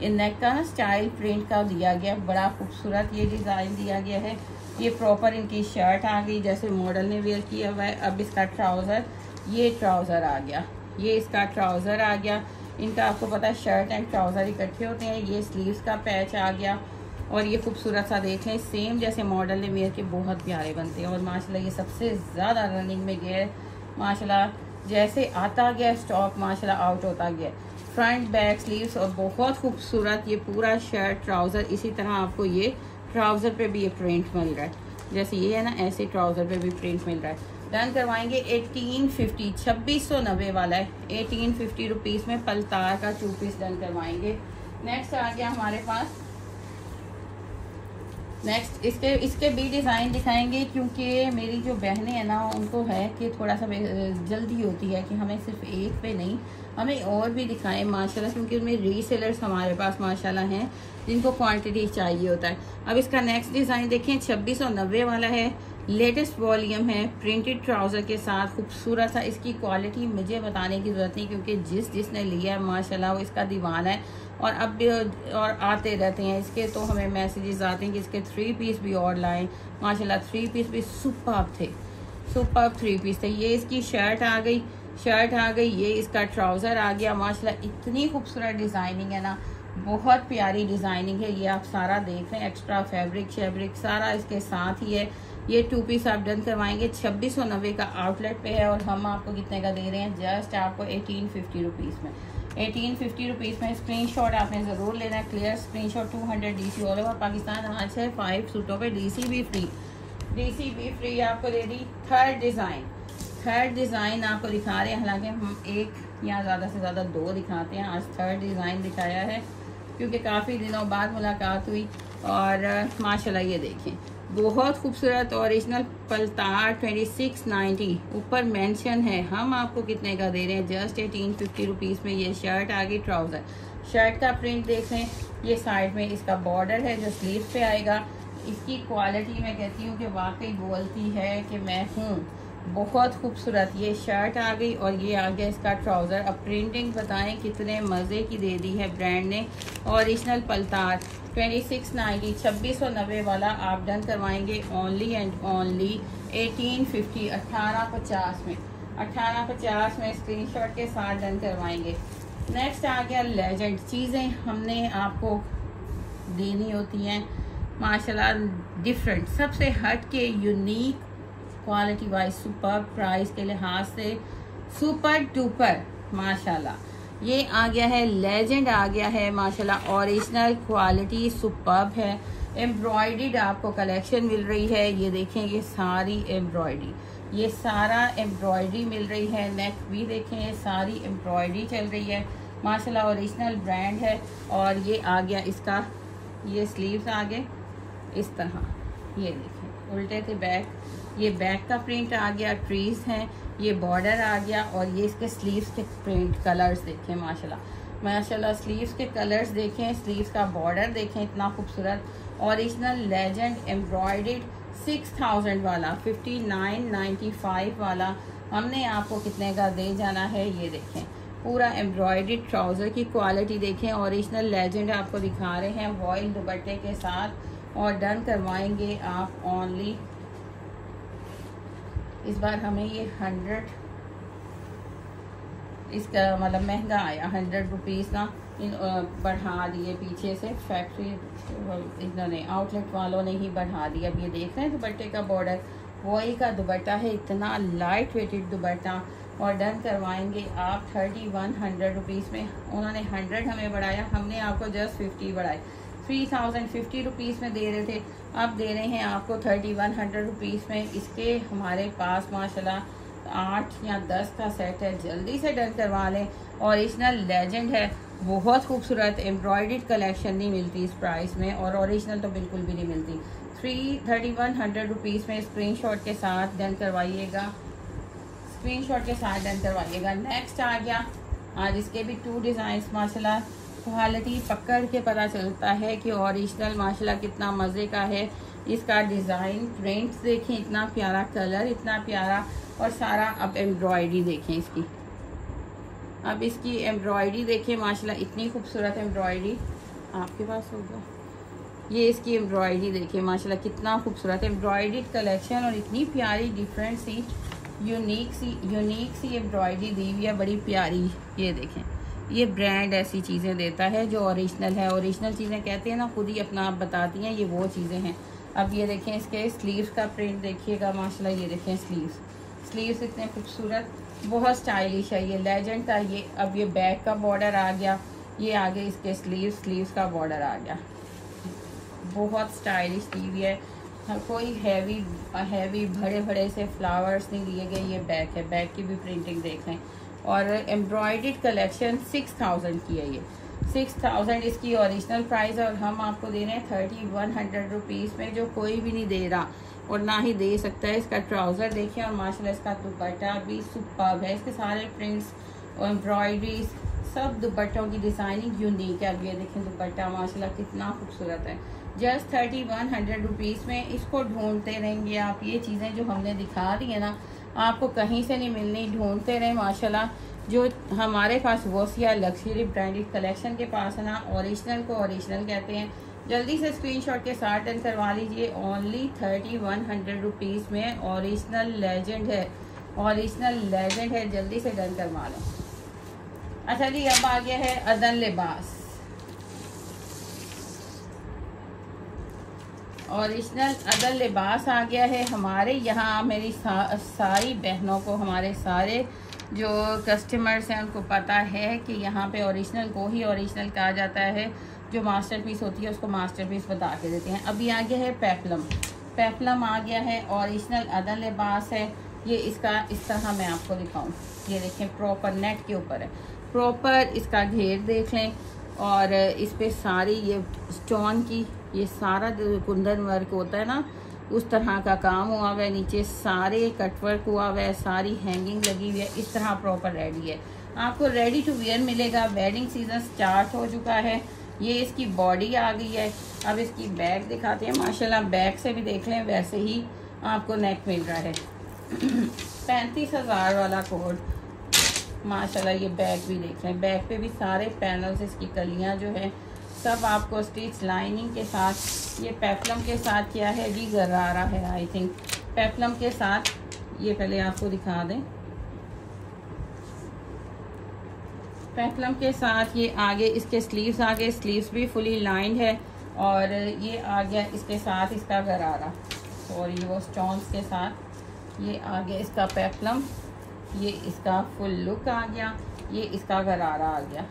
ये नेक का ना स्टाइल प्रिंट का दिया गया, बड़ा खूबसूरत ये डिज़ाइन दिया गया है। ये प्रॉपर इनकी शर्ट आ गई जैसे मॉडल ने वेयर किया हुआ है। अब इसका ट्राउज़र, ये ट्राउज़र आ गया, ये इसका ट्राउज़र आ गया। इनका आपको पता है शर्ट एंड ट्राउज़र इकट्ठे होते हैं। ये स्लीव्स का पैच आ गया और ये खूबसूरत सा देखें, सेम जैसे मॉडल ने वेयर के, बहुत प्यारे बनते हैं। और माशाल्लाह ये सबसे ज़्यादा रनिंग में गया है माशाल्लाह। जैसे आता गया स्टॉक माशाल्लाह आउट होता गया। फ्रंट बैक स्लीव्स और बहुत खूबसूरत ये पूरा शर्ट ट्राउज़र। इसी तरह आपको ये ट्राउज़र पे भी ये प्रिंट मिल रहा है, जैसे ये है ना, ऐसे ट्राउज़र पे भी प्रिंट मिल रहा है। डन करवाएंगे 1850, 2690 वाला है। 1850 रुपीज़ में पलतार का 2 पीस डन करवाएंगे। नेक्स्ट आ गया हमारे पास, नेक्स्ट इसके भी डिज़ाइन दिखाएंगे, क्योंकि मेरी जो बहनें हैं ना उनको है कि थोड़ा सा जल्दी होती है कि हमें सिर्फ एक पे नहीं, हमें और भी दिखाएं माशाल्लाह, क्योंकि उनमें रीसेलर्स हमारे पास माशाल्लाह हैं जिनको क्वांटिटी चाहिए होता है। अब इसका नेक्स्ट डिज़ाइन देखें, 2690 वाला है, लेटेस्ट वॉल्यूम है, प्रिंटेड ट्राउज़र के साथ खूबसूरत सा। इसकी क्वालिटी मुझे बताने की ज़रूरत नहीं, क्योंकि जिसने लिया है माशाल्लाह वो इसका दीवाना है। और अब भी और आते रहते हैं इसके, तो हमें मैसेजेस आते हैं कि इसके 3 पीस भी और लाएं। माशाल्लाह 3 पीस भी सुपर्ब थे, सुपर्ब 3 पीस थे। ये इसकी शर्ट आ गई, ये इसका ट्राउज़र आ गया। माशाल्लाह इतनी खूबसूरत डिज़ाइनिंग है ना, बहुत प्यारी डिज़ाइनिंग है। ये आप सारा देख रहे हैं, एक्स्ट्रा फैब्रिक सारा इसके साथ ही है। ये 2 पीस आप डन करवाएंगे 2690 का आउटलेट पे है, और हम आपको कितने का दे रहे हैं, जस्ट आपको 1850 रुपीज़ में। 1850 रुपीज़ में स्क्रीनशॉट आपने ज़रूर लेना है, clear screenshot. 200 DC all over Pakistan आज है। 5 सूटों पे DC भी फ्री आपको दे दी। थर्ड डिज़ाइन आपको दिखा रहे हैं, हालांकि हम एक या ज़्यादा से ज़्यादा 2 दिखाते हैं। आज थर्ड डिज़ाइन दिखाया है क्योंकि काफ़ी दिनों बाद मुलाकात हुई। और माशाल्लाह ये देखें, बहुत खूबसूरत ओरिजिनल पलतार 2690 ऊपर मेंशन है। हम आपको कितने का दे रहे हैं, जस्ट 1850 रुपीज़ में। ये शर्ट आ गई, ट्राउज़र, शर्ट का प्रिंट देख लें। ये साइड में इसका बॉर्डर है जो स्लीव पे आएगा। इसकी क्वालिटी मैं कहती हूँ कि वाकई बोलती है कि मैं हूँ, बहुत खूबसूरत। ये शर्ट आ गई और ये आ गया इसका ट्राउज़र। अब प्रिंटिंग बताएं कितने मज़े की दे दी है ब्रांड ने। ओरिजिनल पलतार 2690, 2690 वाला आप डन करवाएंगे ओनली एंड ओनली 1850, 1850 में। 1850 में स्क्रीनशॉट के साथ डन करवाएंगे। नेक्स्ट आ गया लेजेंड। चीज़ें हमने आपको देनी होती हैं माशाल्लाह डिफरेंट, सबसे हट के unique, quality wise super, price के लिहाज से सुपर डुपर माशाल्लाह। ये आ गया है लेजेंड, आ गया है माशाल्लाह, ओरिजिनल क्वालिटी सुपर्ब है। एम्ब्रॉयडर्ड आपको कलेक्शन मिल रही है। ये देखें, ये सारी एम्ब्रॉयडरी, ये सारा एम्ब्रॉयडरी मिल रही है। नेक भी देखें, ये सारी एम्ब्रॉयडरी चल रही है माशाल्लाह, ओरिजिनल ब्रांड है। और ये आ गया इसका, ये स्लीव्स आगे इस तरह, ये देखें उल्टे से बैक, ये बैक का प्रिंट आ गया, ट्रीज हैं, ये बॉर्डर आ गया। और ये इसके स्लीव्स के प्रिंट कलर्स देखें माशाल्लाह माशाल्लाह, स्लीव्स के कलर्स देखें, स्लीव्स का बॉर्डर देखें, इतना खूबसूरत ओरिजिनल लेजेंड एम्ब्रॉयडर्ड 6000 वाला, 5995 वाला हमने आपको कितने का दे जाना है। ये देखें पूरा एम्ब्रॉयडर्ड ट्राउज़र की क्वालिटी देखें, ओरिजिनल लेजेंड आपको दिखा रहे हैं वॉयल दुपट्टे के साथ। और डन करवाएंगे आप ओनली, इस बार हमें ये 100, इसका मतलब महंगा आया 100 रुपीज़ का, बढ़ा दिए पीछे से, फैक्ट्री इन्होंने आउटलेट वालों ने ही बढ़ा दिया। अब ये देख रहे हैं दुपट्टे का बॉर्डर वही का दुपट्टा है, इतना लाइट वेटेड दुपट्टा। और डन करवाएंगे आप 3100 रुपीज़ में। उन्होंने 100 हमें बढ़ाया, हमने आपको जस्ट 50 बढ़ाए, 3050 रुपीज़ में दे रहे थे, अब दे रहे हैं आपको 3100 रुपीज़ में। इसके हमारे पास माशाल्लाह 8 या 10 का सेट है, जल्दी से डन करवा लें। ओरिजिनल लेजेंड है, बहुत खूबसूरत एम्ब्रॉयडर्ड कलेक्शन नहीं मिलती इस प्राइस में, और ओरिजिनल तो बिल्कुल भी नहीं मिलती। 3100 रुपीज़ में स्क्रीनशॉट के साथ डन करवाइएगा, स्क्रीनशॉट के साथ डन करवाइएगा। नेक्स्ट आ गया, आज इसके भी 2 डिज़ाइंस माशाल्लाह, क्वालिटी पकड़ के पता चलता है कि ओरिजिनल माशाल्लाह कितना मज़े का है। इसका डिज़ाइन प्रिंट्स देखें, इतना प्यारा कलर, इतना प्यारा, और सारा अब एम्ब्रॉयडरी देखें इसकी, अब इसकी एम्ब्रॉयडरी देखें माशाल्लाह, इतनी खूबसूरत एम्ब्रॉयडरी आपके पास होगा। ये इसकी एम्ब्रॉयडरी देखें माशाल्लाह, कितना खूबसूरत एम्ब्रॉयडर्ड कलेक्शन, और इतनी प्यारी डिफरेंट सी यूनिक सी एम्ब्रॉयडरी दी हुई है, बड़ी प्यारी। ये देखें, ये ब्रांड ऐसी चीज़ें देता है जो ओरिजिनल है। ओरिजिनल चीज़ें कहते हैं ना, खुद ही अपना आप बताती हैं, ये वो चीज़ें हैं। अब ये देखें, इसके स्लीव्स का प्रिंट देखिएगा माशाल्लाह, ये देखें स्लीव्स इतने खूबसूरत, बहुत स्टाइलिश है, ये लेजेंड का। ये अब ये बैक का बॉर्डर आ गया, ये आगे इसके स्लीव्स का बॉर्डर आ गया, बहुत स्टाइलिश दी हुई है। कोई हैवी बड़े बड़े से फ्लावर्स नहीं लिए गए। ये बैक है, बैक की भी प्रिंटिंग देख लें। और एम्ब्रॉयडर्ड कलेक्शन 6000 की है, ये 6000 इसकी ओरिजिनल प्राइस है, और हम आपको दे रहे हैं 3100 रुपीज़ में, जो कोई भी नहीं दे रहा और ना ही दे सकता है। इसका ट्राउज़र देखिए, और माशाल्लाह इसका दुपट्टा भी सुपर्ब है, इसके सारे प्रिंट्स और एम्ब्रॉयडरीज, सब दुपट्टों की डिज़ाइनिंग यूनिक है। अब ये देखें दुपट्टा माशाल्लाह कितना खूबसूरत है, जस्ट 3100 रुपीज़ में। इसको ढूंढते रहेंगे आप, ये चीज़ें जो हमने दिखा दी है ना, आपको कहीं से नहीं मिलनी, ढूंढते रहें माशाल्लाह। जो हमारे पास वोसिया लग्जरी ब्रांडेड कलेक्शन के पास है ना, ओरिजिनल को ओरिजिनल कहते हैं। जल्दी से स्क्रीनशॉट के साथ डन करवा लीजिए, ओनली 3100 रुपीज़ में। ओरिजिनल लेजेंड है, जल्दी से डन करवा लो। अच्छा जी, अब आ गया है अदन लिबास, ओरिजिनल अदन लिबास आ गया है हमारे यहाँ। मेरी सारी बहनों को, हमारे सारे जो कस्टमर्स हैं उनको पता है कि यहाँ पे ओरिजिनल को ही ओरिजिनल कहा जाता है, जो मास्टरपीस होती है उसको मास्टरपीस बता के देते हैं। अभी आ गया है पेप्लम आ गया है, ओरिजिनल अदन लिबास है। ये इसका इस तरह मैं आपको दिखाऊं, ये देखें प्रॉपर नेट के ऊपर है, प्रॉपर इसका घेर देख लें, और इस पे सारी ये स्टोन की, ये सारा जो कुंदन वर्क होता है ना, उस तरह का काम हुआ हुआ है। नीचे सारे कटवर्क हुआ हुआ है, सारी हैंगिंग लगी हुई है, इस तरह प्रॉपर रेडी है। आपको रेडी टू वेयर मिलेगा। वेडिंग सीजन स्टार्ट हो चुका है। ये इसकी बॉडी आ गई है। अब इसकी बैक दिखाते हैं माशाल्लाह, बैक से भी देख लें, वैसे ही आपको नेक मिल रहा है। 35,000 वाला कोड माशाल्लाह। ये बैक भी देख लें, बैक पे भी सारे पैनल्स, इसकी कलियां जो है सब आपको स्टिच लाइनिंग के साथ। ये पेप्लम के साथ क्या है जी, गरारा है आई थिंक, पेप्लम के साथ। ये पहले आपको दिखा दें, पेप्लम के साथ ये आगे इसके स्लीव्स, आगे स्लीव्स भी फुली लाइंड है, और ये आ गया इसके साथ इसका गरारा, सॉरी वो स्टोन्स के साथ। ये आ गया इसका पेप्लम, ये इसका फुल लुक आ गया। ये इसका गरारा आ गया,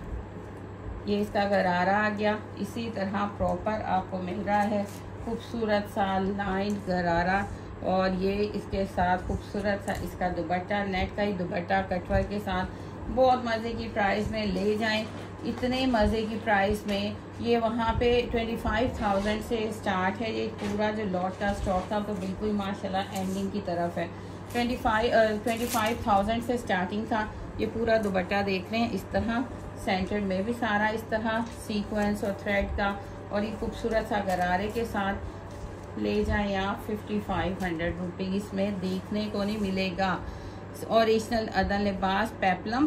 ये इसका गरारा आ गया। इसी तरह प्रॉपर आपको मिल रहा है खूबसूरत सा लाइन गरारा, और ये इसके साथ खूबसूरत सा इसका दुपट्टा, नेट का ही दुपट्टा कटवर्क के साथ। बहुत मज़े की प्राइस में ले जाएं, इतने मज़े की प्राइस में। ये वहाँ पे 25,000 से स्टार्ट है। ये पूरा जो लॉट का स्टॉक था तो बिल्कुल माशाल्लाह एंडिंग की तरफ है। 25,000 से स्टार्टिंग था। ये पूरा दुपट्टा देख रहे हैं इस तरह, सेंटर में भी सारा इस तरह सीक्वेंस और थ्रेड का, और ये खूबसूरत सा गरारे के साथ ले जाएं आप 5500 रुपीज़ में, देखने को नहीं मिलेगा। ओरिजिनल अदन लिबास पेप्लम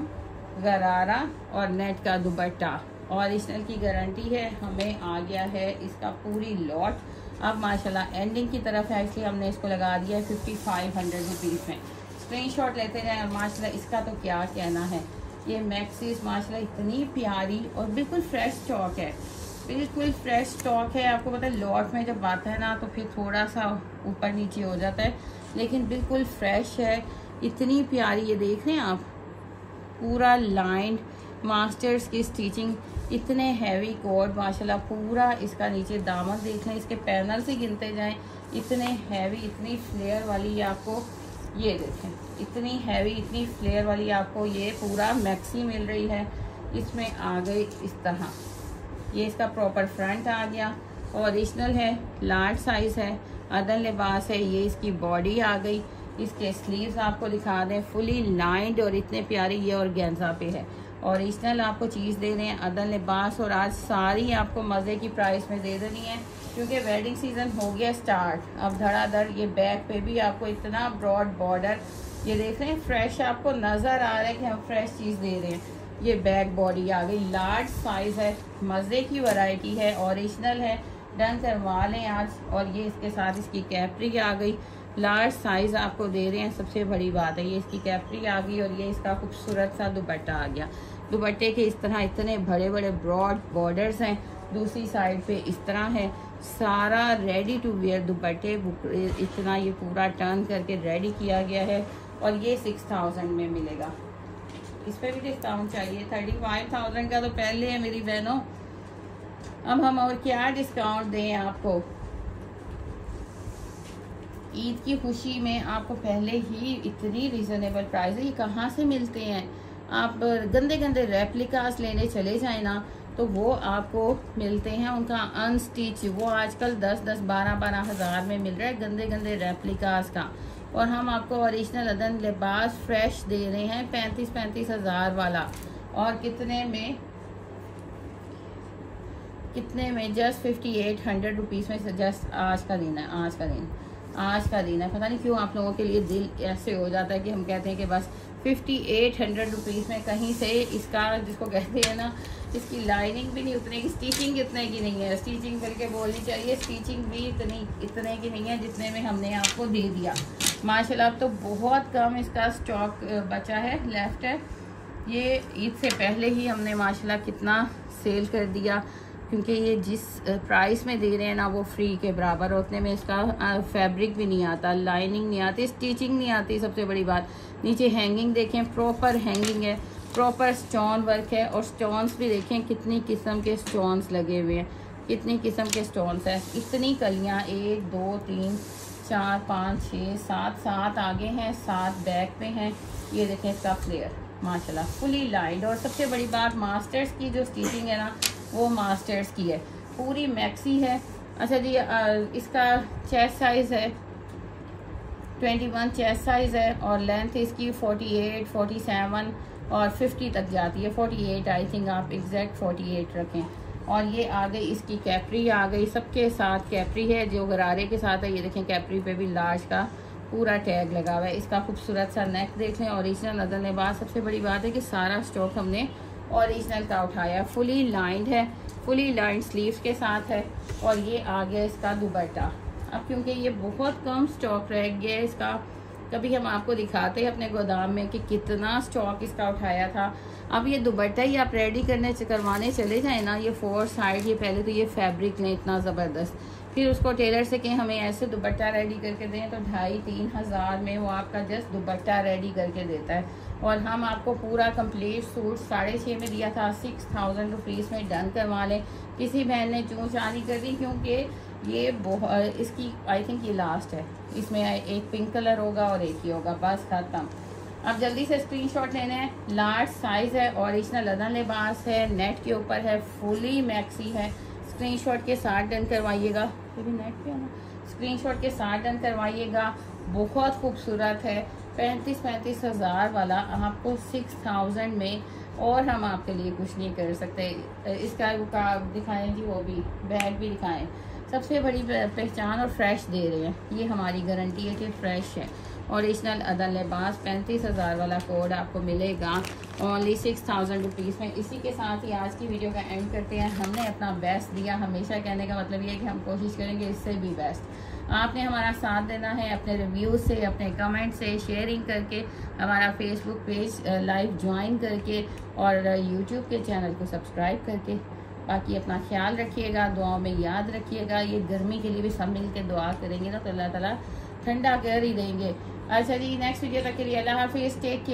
गरारा और नेट का दुपट्टा, ओरिजिनल की गारंटी है। हमें आ गया है इसका पूरी लॉट। अब माशाल्लाह एंडिंग की तरफ है, इसलिए हमने इसको लगा दिया है 5500 रुपीज़ में। स्क्रीनशॉट लेते जाएं। और माशाल्लाह इसका तो क्या कहना है, ये मैक्सीज माशाल्लाह इतनी प्यारी और बिल्कुल फ्रेश स्टॉक है, बिल्कुल फ्रेश स्टॉक है। आपको पता है लॉट में जब आता है ना तो फिर थोड़ा सा ऊपर नीचे हो जाता है, लेकिन बिल्कुल फ्रेश है, इतनी प्यारी। ये देख रहे हैं आप, पूरा लाइन मास्टर्स की स्टिचिंग, इतने हैवी कोट माशाल्लाह। पूरा इसका नीचे दामन देख लें, इसके पैनल से गिनते जाएं, इतने हैवी, इतनी फ्लेयर वाली आपको, ये देखें इतनी हैवी, इतनी फ्लेयर वाली आपको ये पूरा मैक्सी मिल रही है। इसमें आ गई इस तरह, ये इसका प्रॉपर फ्रंट आ गया, ओरिजिनल है, लार्ज साइज़ है, अदन लिबास है। ये इसकी बॉडी आ गई, इसके स्लीव्स आपको दिखा दें, फुली लाइंड और इतने प्यारी। ये ऑर्गेन्जा पे है, ओरिजिनल आपको चीज़ दे रहे हैं अदन लिबास। और आज सारी आपको मज़े की प्राइस में दे देनी है, क्योंकि वेडिंग सीज़न हो गया स्टार्ट। अब धड़ाधड़ ये बैक पे भी आपको इतना ब्रॉड बॉर्डर, ये देख रहे हैं फ्रेश, आपको नज़र आ रहा है कि हम फ्रेश चीज़ दे रहे हैं। ये बैक बॉडी आ गई, लार्ज साइज़ है, मज़े की वैरायटी है, ओरिजिनल है, डन करवा लें आज। और ये इसके साथ इसकी कैप्री आ गई, लार्ज साइज़ आपको दे रहे हैं। सबसे बड़ी बात है ये इसकी कैप्री आ गई, और ये इसका खूबसूरत सा दुपट्टा आ गया। दुपट्टे के इस तरह इतने बड़े बड़े ब्रॉड बॉर्डर्स हैं, दूसरी साइड पे इस तरह है, सारा रेडी टू वेयर दुपट्टे, इतना ये पूरा टर्न करके रेडी किया गया है। और ये 6000 में मिलेगा। इस पर भी डिस्काउंट चाहिए, 35,000 का तो पहले है मेरी बहनों। अब हम और क्या डिस्काउंट दें आपको, ईद की खुशी में आपको पहले ही इतनी रिजनेबल प्राइस है। ये कहाँ से मिलते हैं, आप गंदे गंदे रेप्लिकास लेने चले जाए ना तो वो आपको मिलते हैं उनका अनस्टिच, वो आजकल 10-10, 12-12 हज़ार में मिल रहा है गंदे गंदे रेप्लिकास का। और हम आपको ओरिजिनल अदन लिबास फ्रेश दे रहे हैं 35-35 हज़ार वाला। और कितने में जस्ट 5800 रुपीज़ में। जस्ट आज का दिन है, आज का दिन है। पता नहीं क्यों आप लोगों के लिए दिल ऐसे हो जाता है कि हम कहते हैं कि बस 5800 रुपीज़ में कहीं से इसका, जिसको कहते हैं ना, इसकी लाइनिंग भी नहीं उतने की, स्टिचिंग इतने की नहीं है, स्टिचिंग करके बोलनी चाहिए, स्टिचिंग भी इतने की नहीं है जितने में हमने आपको दे दिया माशाल्लाह। अब तो बहुत कम इसका स्टॉक बचा है, लेफ्ट है। ये ईद से पहले ही हमने माशाल्लाह कितना सेल कर दिया, क्योंकि ये जिस प्राइस में दे रहे हैं ना वो फ्री के बराबर। उतने में इसका फैब्रिक भी नहीं आता, लाइनिंग नहीं आती, स्टिचिंग नहीं आती। सबसे बड़ी बात, नीचे हैंगिंग देखें, प्रॉपर हैंगिंग है, प्रॉपर स्टोन वर्क है। और स्टोन्स भी देखें कितनी किस्म के स्टोन्स लगे हुए हैं, कितनी किस्म के स्टोन्स हैं। इतनी कलियाँ, 1 2 3 4 5 6 7 आगे हैं, 7 बैक पे हैं। ये देखें इसका फ्लेयर माशाल्लाह फुली लाइंड। और सबसे बड़ी बात, मास्टर्स की जो स्टिचिंग है ना वो मास्टर्स की है, पूरी मैक्सी है। अच्छा जी, इसका चेस्ट साइज़ है 21 चेस्ट साइज़ है, और लेंथ इसकी 48, 47 और 50 तक जाती है। 48 आई थिंक, आप एग्जैक्ट 48 रखें। और ये आ गई इसकी कैप्री आ गई, सबके साथ कैप्री है जो गरारे के साथ है। ये देखें कैप्री पे भी लार्ज का पूरा टैग लगा हुआ है। इसका खूबसूरत सा नेक देख लें, ओरिजिनल अदन लिबास। सबसे बड़ी बात है कि सारा स्टॉक हमने ओरिजिनल का उठाया, फुली लाइंड है, फुली लाइंड स्लीव्स के साथ है। और ये आ गया इसका दुपट्टा। अब क्योंकि ये बहुत कम स्टॉक रह गया है इसका, कभी हम आपको दिखाते हैं अपने गोदाम में कि कितना स्टॉक इसका उठाया था। अब ये दुपट्टा ही आप रेडी करवाने चले जाए ना, ये 4 साइड, ये पहले तो ये फैब्रिक लें इतना ज़बरदस्त, फिर उसको टेलर से कहें हमें ऐसे दुपट्टा रेडी करके दें तो 2,500-3 हज़ार में वो आपका जस्ट दुपट्टा रेडी करके देता है। और हम आपको पूरा कंप्लीट सूट 6.5 में दिया था, 6000 रुपीज़ में डन करवा लें। किसी बहन ने चूँ चानी कर दी, क्योंकि ये बहुत इसकी आई थिंक ये लास्ट है। इसमें एक पिंक कलर होगा और एक ही होगा, बस खत्म। अब जल्दी से स्क्रीनशॉट लेना है। लार्ज साइज़ है, ओरिजिनल अदन लिबास है, नेट के ऊपर है, फुली मैक्सी है। स्क्रीनशॉट के साथ डन करवाइएगा, नेट पे है ना, स्क्रीनशॉट के साथ डन करवाइएगा। बहुत खूबसूरत है, 35 हज़ार वाला आपको 6000 में, और हम आपके लिए कुछ नहीं कर सकते। इसका दिखाएं जी, वो भी बैग भी दिखाएं। सबसे बड़ी पहचान और फ्रेश दे रहे हैं, ये हमारी गारंटी है कि फ्रेश है। ओरिजिनल अदन लिबास 35 हज़ार वाला कोड आपको मिलेगा ओनली 6000 रुपीज़ में। इसी के साथ ही आज की वीडियो का एंड करते हैं। हमने अपना बेस्ट दिया, हमेशा कहने का मतलब ये है कि हम कोशिश करेंगे इससे भी बेस्ट। आपने हमारा साथ देना है अपने रिव्यू से, अपने कमेंट से, शेयरिंग करके, हमारा फेसबुक पेज लाइव ज्वाइन करके और यूट्यूब के चैनल को सब्सक्राइब करके। बाकी अपना ख्याल रखिएगा, दुआओं में याद रखिएगा। ये गर्मी के लिए भी सब मिल के दुआ करेंगे ना तो अल्लाह ताला ठंडा कर ही देंगे। अच्छा जी, नेक्स्ट वीडियो तक के लिए अल्लाह हाफिज़, टेक केयर।